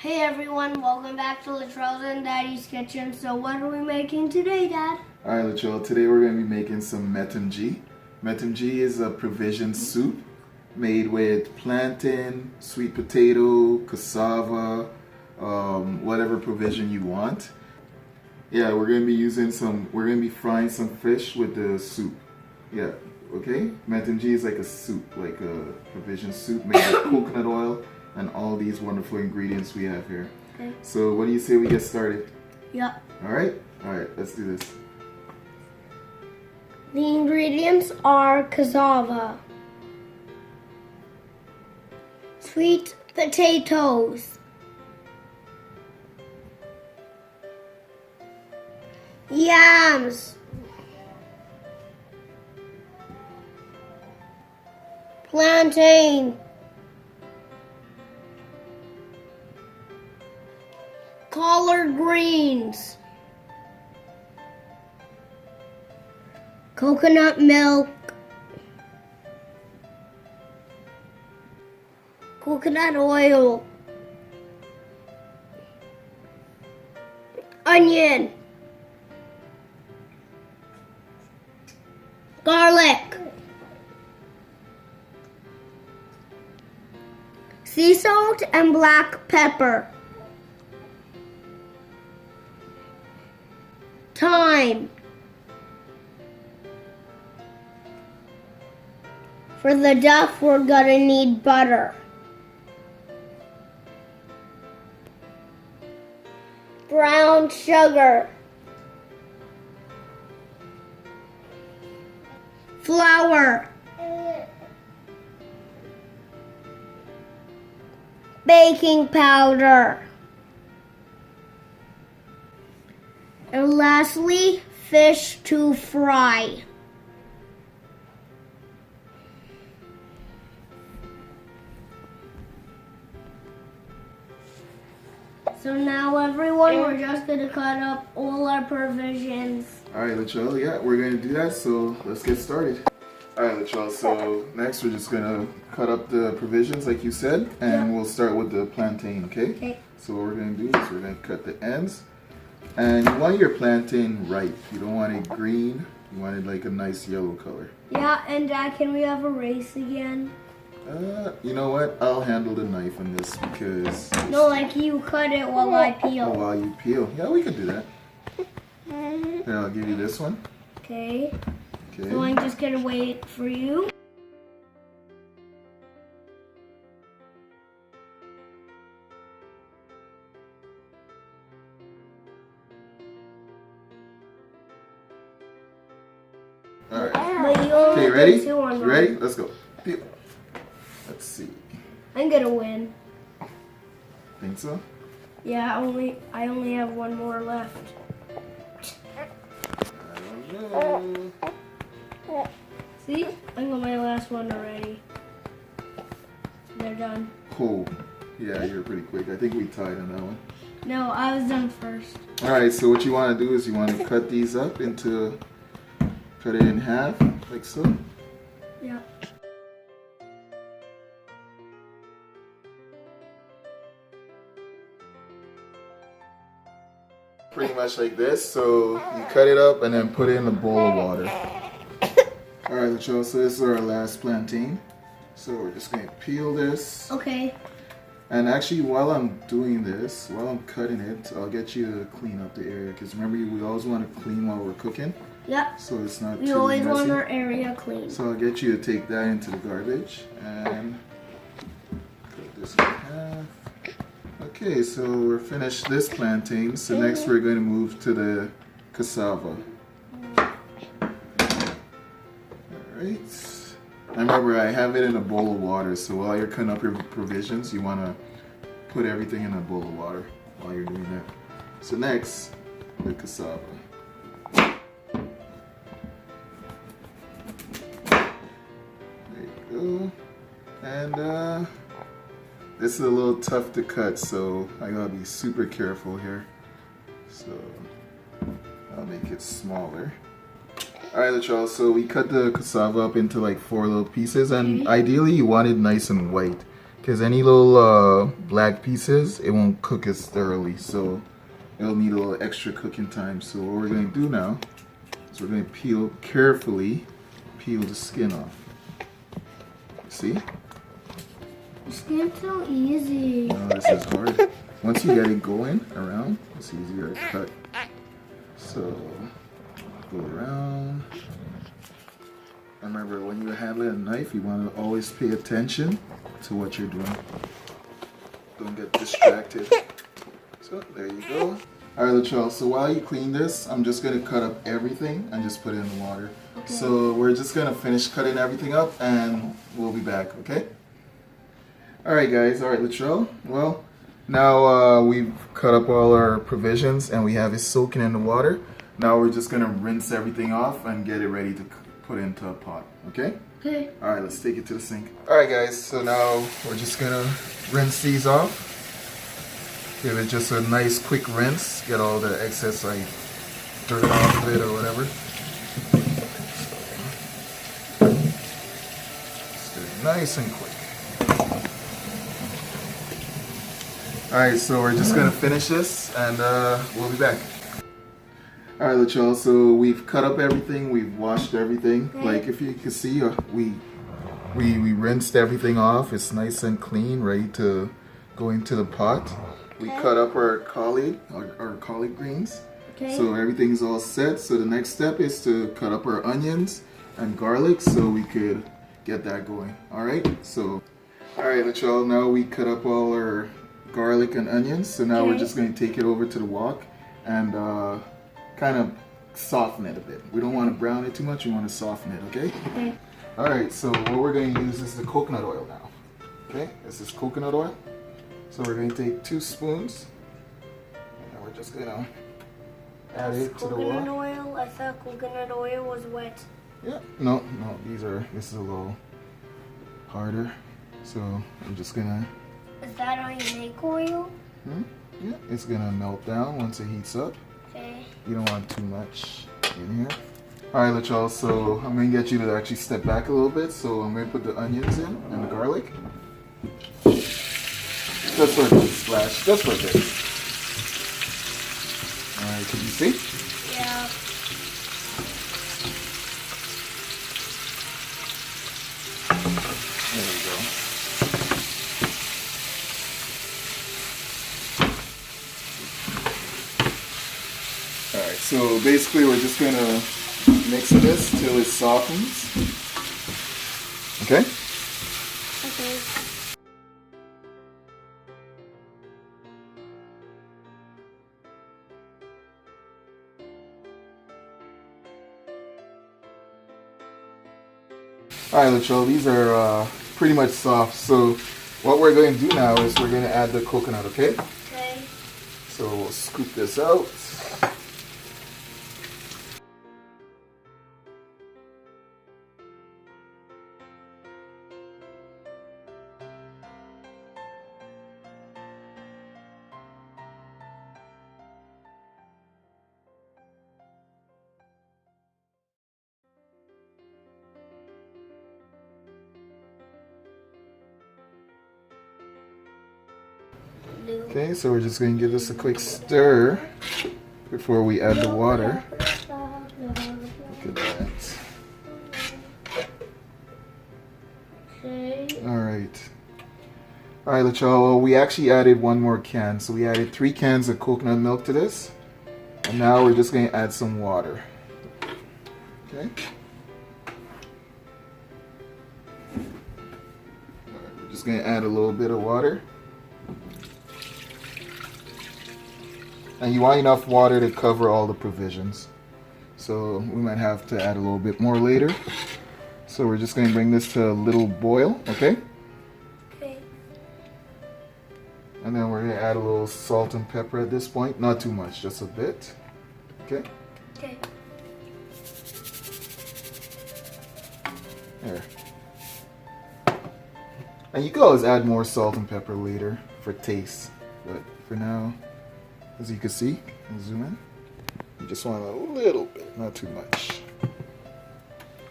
Hey everyone, welcome back to Latrell's and Daddy's Kitchen. So what are we making today, Dad? Alright, Latrell, today we're going to be making some Metemge. Metemge is a provision soup made with plantain, sweet potato, cassava, whatever provision you want. Yeah, we're going to be frying some fish with the soup. Yeah, okay? Metemge is like a soup, like a provision soup made with coconut oil and all these wonderful ingredients we have here. Okay. So what do you say we get started? Yep. Alright, let's do this. The ingredients are cassava, sweet potatoes, yams, plantain, collard greens, coconut milk, coconut oil, onion, garlic, sea salt and black pepper, thyme. For the duff, we're gonna need butter, brown sugar, flour, baking powder, and lastly, fish to fry. So now everyone, we're just gonna cut up all our provisions. Alright, Latrell, yeah, we're gonna do that, so let's get started. Alright, Latrell, so next we're just gonna cut up the provisions like you said, and we'll start with the plantain, okay? Okay. So what we're gonna do is we're gonna cut the ends, and you want your plantain ripe. You don't want it green, you want it like a nice yellow color. Yeah, and Dad, can we have a race again? You know what? I'll handle the knife on this because... No, like you cut it while I peel. Oh, while you peel. Yeah, we can do that. Here, I'll give you this one. Okay. Okay. So I'm just gonna wait for you. Alright. But you only Okay, ready? get two on one. Ready? Let's go. Peel. Let's see. I'm gonna win. Think so? Yeah, I only have one more left. I don't know. See? I got my last one already. They're done. Cool. Yeah, you're pretty quick. I think we tied on that one. No, I was done first. Alright, so what you want to do is you want to cut these up into... Cut it in half, like so. Yeah. Pretty much like this. So you cut it up and then put it in a bowl of water. Alright, Latrell, so this is our last plantain. So we're just going to peel this. Okay. And actually, while I'm doing this, while I'm cutting it, I'll get you to clean up the area. Because remember, we always want to clean while we're cooking. Yep. So it's not We too always messy. want our area clean. So I'll get you to take that into the garbage. And cut this in half. Okay, so we're finished this plantain. So next we're going to move to the cassava. Alright. And remember, I have it in a bowl of water. So while you're cutting up your provisions, you want to put everything in a bowl of water while you're doing that. So next, the cassava. There you go. And this is a little tough to cut, so I gotta be super careful here. So I'll make it smaller. Alright, Latrell, so we cut the cassava up into like 4 little pieces, and ideally you want it nice and white. because any little black pieces, it won't cook as thoroughly, so it'll need a little extra cooking time. So what we're going to do now is we're going to carefully peel the skin off. See? Skin's so easy. No, this is hard. Once you get it going around, it's easier to cut. So go around. Remember, when you're handling a knife, you want to always pay attention to what you're doing. Don't get distracted. So there you go. Alright, Latrell, so while you clean this, I'm just going to cut up everything and just put it in the water. Okay. So we're just going to finish cutting everything up and we'll be back, okay? Alright guys, alright Latrell, well, now we've cut up all our provisions and we have it soaking in the water. Now we're just going to rinse everything off and get it ready to put into a pot, okay? Okay. Alright, let's take it to the sink. Alright guys, so now we're just going to rinse these off. Give it just a nice quick rinse, get all the excess like dirt off of it or whatever. Just do it nice and quick. Alright, so we're just going to finish this and we'll be back. Alright, Latrell, so we've cut up everything, we've washed everything. Like if you can see, we rinsed everything off. It's nice and clean, ready to go into the pot. We cut up our collard greens. Okay. So everything's all set. So the next step is to cut up our onions and garlic so we could get that going. Alright, so alright, Latrell, now we cut up all our garlic and onions. So now we're just going to take it over to the wok and kind of soften it a bit. We don't want to brown it too much, we want to soften it, okay? Okay. Alright, so what we're going to use is the coconut oil now. Okay, this is coconut oil. So we're going to take 2 spoons and we're just going to add it to the wok. Coconut oil? I thought coconut oil was wet. Yeah, no, this is a little harder. So I'm just going to... Is that how you make oil? Yeah, it's going to melt down once it heats up. Okay. You don't want too much in here. Alright, Latrell, so I'm going to get you to actually step back a little bit. So I'm going to put the onions in and the garlic. Just for a good splash, just for a bit. Alright, can you see? Yeah. There we go. Alright, so basically we're just going to mix this till it softens. Okay? Okay. Alright, Latrell, these are pretty much soft. So what we're going to do now is we're going to add the coconut, okay? Okay. So we'll scoop this out. Okay, so we're just going to give this a quick stir before we add the water. Look at that. Okay. Alright. Alright, Latrell, we actually added 1 more can. So we added 3 cans of coconut milk to this. And now we're just going to add some water. Okay. We're just going to add a little bit of water. And you want enough water to cover all the provisions. So we might have to add a little bit more later. So we're just going to bring this to a little boil, okay? Okay. And then we're going to add a little salt and pepper at this point. Not too much, just a bit. Okay? Okay. There. And you can always add more salt and pepper later for taste. But for now, as you can see, I'll zoom in. You just want a little bit, not too much.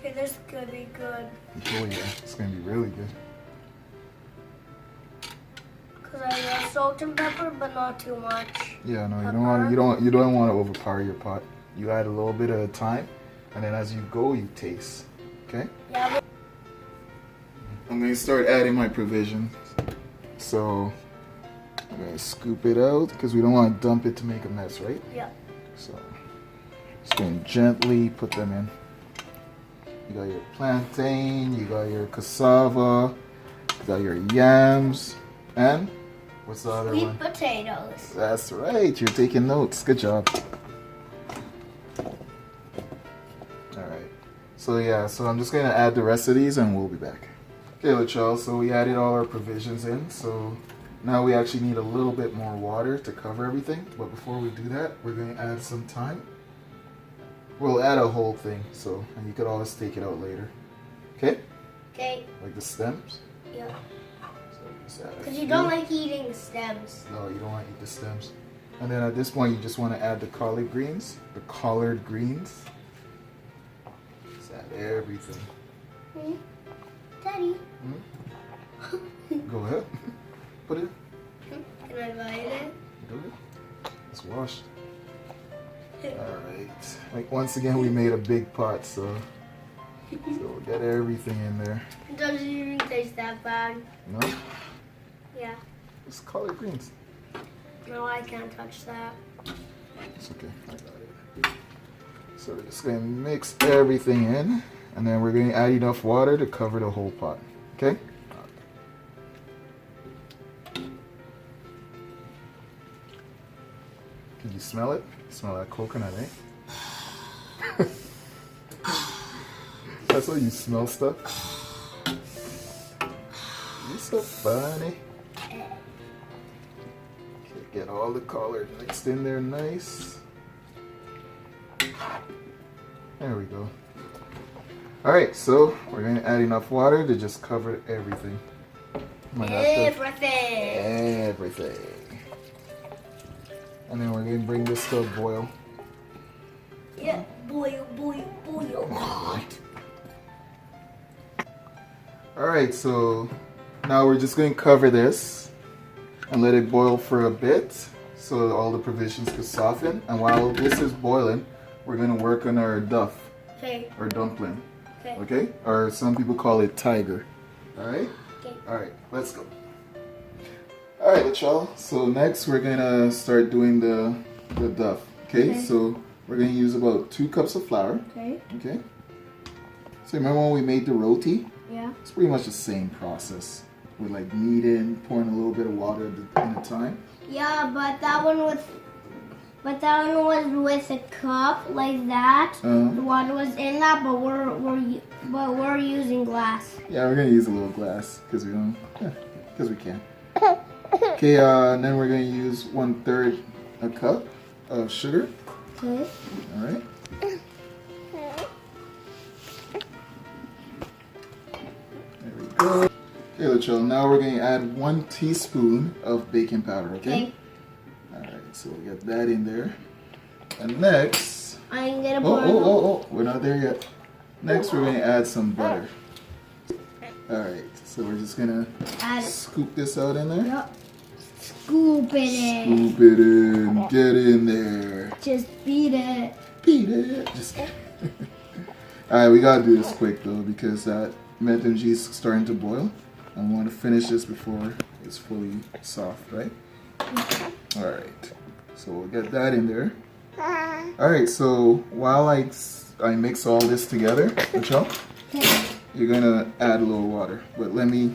Okay, this is gonna be good. Oh yeah, it's gonna be really good. Because I got salt and pepper, but not too much. Yeah, no, Pepper. you don't want to overpower your pot. You add a little bit at a time, and then as you go, you taste. Okay? Yeah. I'm gonna start adding my provisions. So I'm gonna scoop it out because we don't want to dump it to make a mess, right? Yeah. So just gonna gently put them in. You got your plantain, you got your cassava, you got your yams, and what's the other Sweet one? potatoes. That's right, you're taking notes. Good job. Alright. So yeah, so I'm just gonna add the rest of these and we'll be back. Okay, y'all, so we added all our provisions in, so now we actually need a little bit more water to cover everything, but before we do that, we're going to add some thyme. We'll add a whole thing, so, and you could always take it out later. Okay? Okay. Like the stems. Yeah. So just add a Because you few. don't like eating stems. No, you don't want to eat the stems. And then at this point, you just want to add the collard greens. The collard greens. Just add everything. Hmm? Daddy. Go ahead. Put it. Can I bite it? Do it. It's washed. Alright. Like once again we made a big pot, so we'll get everything in there. It doesn't even taste that bad. No? Yeah. It's collard greens. No, I can't touch that. It's okay. I got it. So we're just gonna mix everything in, and then we're gonna add enough water to cover the whole pot. Okay? Can you smell it? Smell that coconut, eh? That's how you smell stuff? You're so funny. Okay, get all the collard mixed in there nice. There we go. Alright, so we're going to add enough water to just cover everything. Everything. And then we're going to bring this to a boil. Yeah, boil, boil, boil. Alright, so now we're just going to cover this and let it boil for a bit so all the provisions can soften. And while this is boiling, we're going to work on our duff, Okay. or dumpling. Okay. Okay? Or some people call it tiger. Alright? Okay. Alright, let's go. Alright, y'all. So next we're gonna start doing the duff. Okay? So we're gonna use about 2 cups of flour. Okay. Okay? So remember when we made the roti? Yeah. It's pretty much the same process. With like kneading, pouring a little bit of water in a time. Yeah, but that one was with a cup like that. The water was in that, but we're using glass. Yeah, we're gonna use a little glass because we don't, because we can. Okay, and then we're gonna use 1/3 a cup of sugar. Okay. All right. There we go. Okay, y'all. Now we're gonna add 1 teaspoon of baking powder. Okay. Alright, so we'll get that in there. And next... I'm gonna Oh, we're not there yet. Next, we're going to add some butter. Alright, so we're just going to scoop this out in there. Yep. Scoop it in. Scoop it in. Get in there. Just beat it. Beat it. Just Alright, we got to do this quick though because that Metemge is starting to boil. And we want to finish this before it's fully soft, right? Alright, so we'll get that in there. Alright, so while I mix all this together, Michelle, you're gonna add a little water. But let me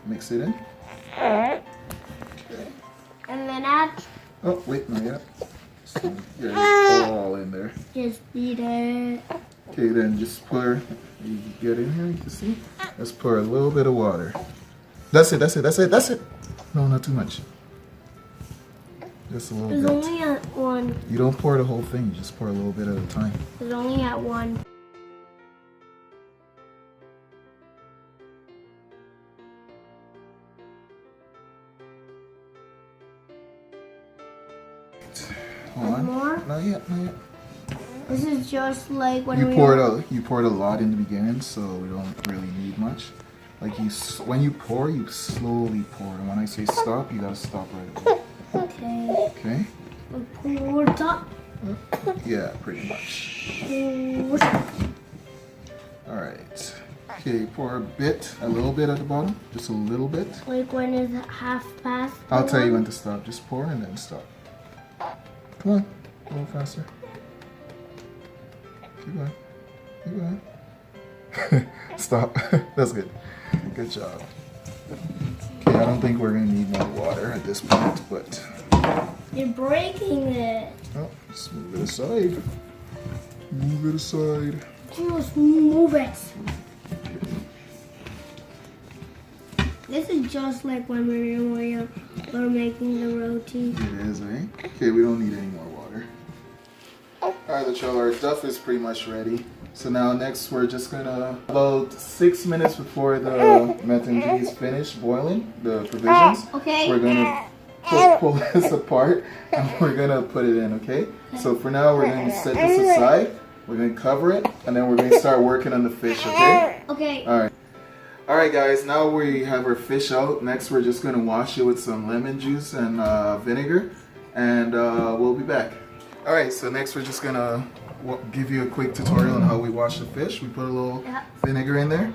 mix it in. Okay. And then add. Oh wait, not yet. So get it all in there. Just beat it. Okay, then just pour. You get in here, you can see. Let's pour a little bit of water. That's it. No, not too much. Just a little There's bit. only at one. You don't pour the whole thing, you just pour a little bit at a time. There's only at one. Hold on. More? Not yet. This is just like when You poured a lot in the beginning, so we don't really need much. Like when you pour, you slowly pour. And when I say stop, you gotta stop right away. Okay. Okay? Pour top. Yeah, pretty much. Alright. Okay, pour a little bit at the bottom. Just a little bit. Like when it's half past. I'll tell you when to stop. Just pour and then stop. Come on. A little faster. Keep going. Keep going. Stop. That's good. Good job. Okay, I don't think we're going to need more water at this point, but... You're breaking it. Oh, just move it aside. Move it aside. Just move it. This is just like when we're making the roti. It is, eh? Okay, we don't need any more water. Alright, our duff is pretty much ready. So now next we're just gonna, about 6 minutes before the metemge is finished boiling, the provisions, Okay. we're gonna pull this apart and we're gonna put it in, okay? So for now we're gonna set this aside, we're gonna cover it, and then we're gonna start working on the fish, okay? Okay. Alright. Alright guys, now we have our fish out. Next we're just gonna wash it with some lemon juice and vinegar, and we'll be back. Alright, so next we're just gonna give you a quick tutorial on how we wash the fish. We put a little vinegar in there.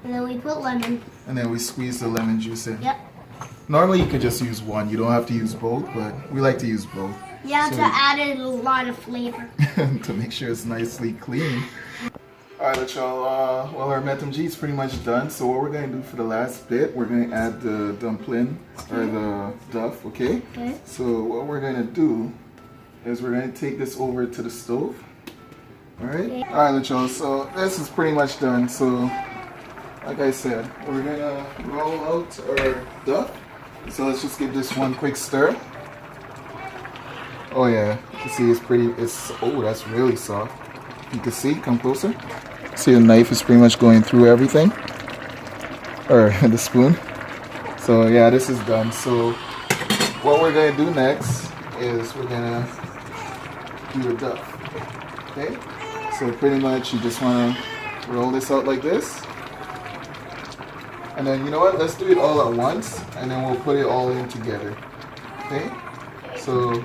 And then we put lemon. And then we squeeze the lemon juice in. Yep. Normally you could just use one. You don't have to use both, but we like to use both. You have to add in a lot of flavor. to make sure it's nicely clean. Alright, y'all. Well, our metemge is pretty much done. So what we're going to do for the last bit, we're going to add the dumpling, or the duff, okay? Okay. So what we're going to do is we're going to take this over to the stove. Alright? Okay. Alright, y'all. So this is pretty much done. So, like I said, we're going to roll out our duff. So let's just give this one quick stir. Oh yeah, you can see oh, that's really soft. You can see, come closer. See the knife is pretty much going through everything. Or the spoon. So yeah, this is done. So what we're gonna do next is we're gonna do the duff. Okay? So pretty much you just wanna roll this out like this. And then you know what? Let's do it all at once and then we'll put it all in together. Okay? So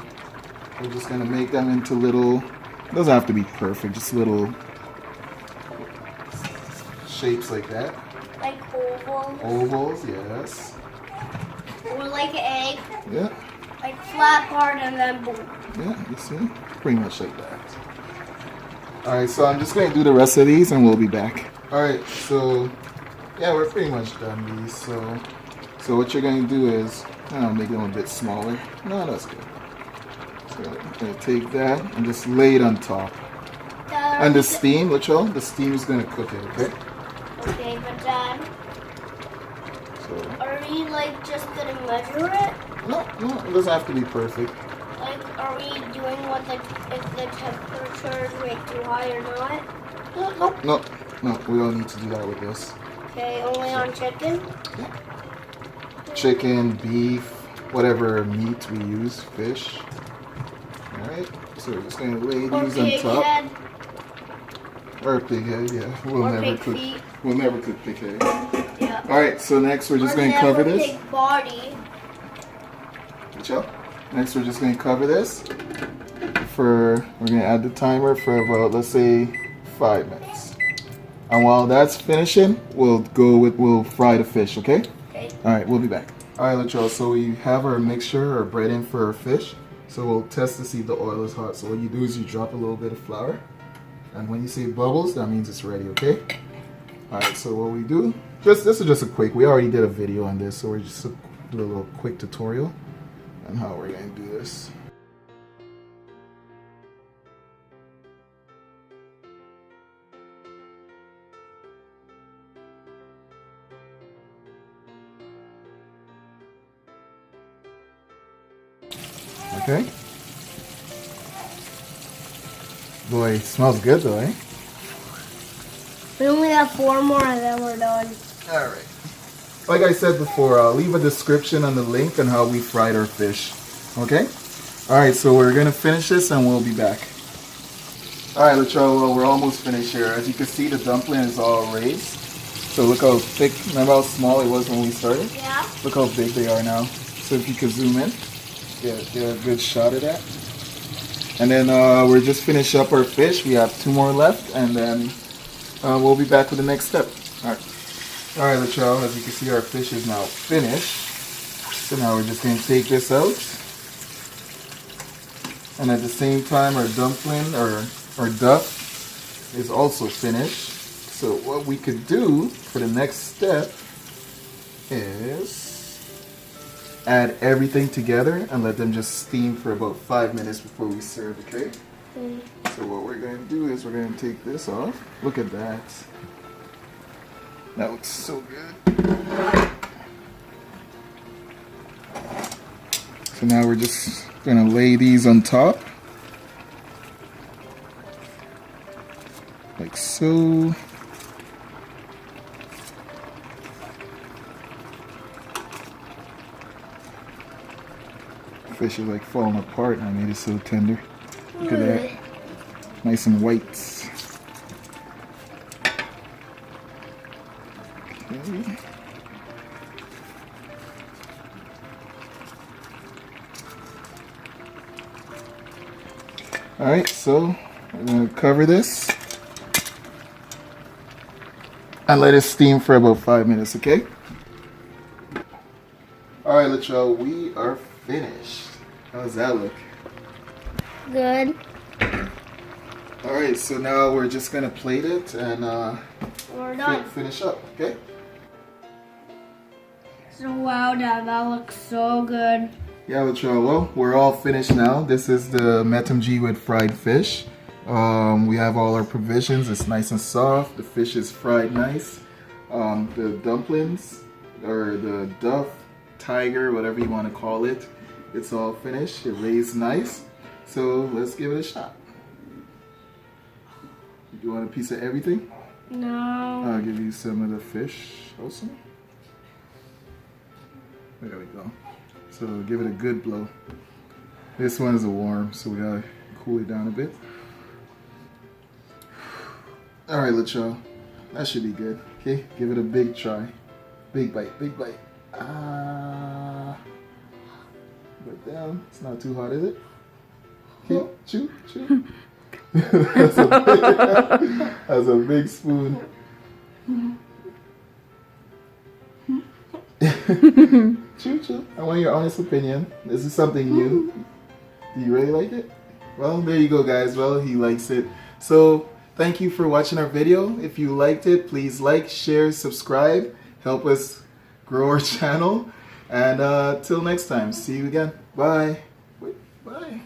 we're just gonna make them into little, it doesn't have to be perfect, just little shapes like that. Like ovals. Ovals, yes. Or like an egg. Yeah. Like flat part and then boom. Yeah, you see? Pretty much like that. Alright, so I'm just gonna do the rest of these and we'll be back. Alright, so yeah, we're pretty much done these. So what you're gonna do is, make them a bit smaller. No, that's good. So I'm gonna take that and just lay it on top. And the steam, the steam is gonna cook it, okay? Okay, but Dad, So are we like just gonna measure it? no, it doesn't have to be perfect. Like, are we doing if the temperature is way too high or not? No, we don't need to do that with this. Okay, only on chicken? Yeah. Chicken, beef, whatever meat we use, fish. Alright, so we're just gonna lay these on top. Head. Or pig head, yeah. We'll never cook pig head. Yeah. Alright, so next we're just gonna cover this. Pig body. Watch out. Next we're just gonna cover this we're gonna add the timer for about, let's say, 5 minutes. And while that's finishing, we'll fry the fish, okay? Okay. Alright, we'll be back. Alright, y'all, so we have our mixture or bread in for our fish. So we'll test to see if the oil is hot. So what you do is you drop a little bit of flour. And when you see bubbles, that means it's ready, okay? Alright, so what we do, this is just a quick, we already did a video on this, so we're just do a little quick tutorial on how we're going to do this. Okay. Boy, it smells good though, eh? We only have 4 more and then we're done. Alright. Like I said before, I'll leave a description on the link on how we fried our fish. Okay? Alright, so we're going to finish this and we'll be back. Alright, Latrell, well, we're almost finished here. As you can see, the dumpling is all raised. So look how thick, remember how small it was when we started? Yeah. Look how big they are now. So if you could zoom in, get a good shot of that. And then we're just finish up our fish. We have 2 more left, and then we'll be back with the next step. Alright, Latrell, as you can see, our fish is now finished. So now we're just going to take this out. And at the same time, our dumpling, or duff, is also finished. So what we could do for the next step is add everything together and let them just steam for about 5 minutes before we serve, okay? So what we're going to do is we're going to take this off. Look at that. That looks so good. So now we're just going to lay these on top. Like so. Fish is like falling apart. I made it so tender. Look at that. Nice and white. Okay. Alright, so I'm going to cover this and let it steam for about 5 minutes, okay? Alright, Latrell, we are finished. How does that look? Good. Alright, so now we're just going to plate it and We're done. finish up, okay? So wow, Dad, that looks so good. Yeah, Latrell, well, we're all finished now. This is the Metemge with fried fish. We have all our provisions. It's nice and soft. The fish is fried nice. The dumplings, or the duff, tiger, whatever you want to call it, it's all finished. It raised nice. So let's give it a shot. You want a piece of everything? No. I'll give you some of the fish also. There we go. So give it a good blow. This one is a warm, so we gotta cool it down a bit. Alright, Latrell. That should be good. Okay, give it a big try. Big bite, big bite. Put it down. It's not too hot, is it? Okay, chew, chew. That's a big spoon. Chew, chew. I want your honest opinion. This is something new. Do you really like it? Well, there you go, guys. Well, he likes it. So, thank you for watching our video. If you liked it, please like, share, subscribe. Help us grow our channel. And till next time, see you again. Bye. Wait, bye.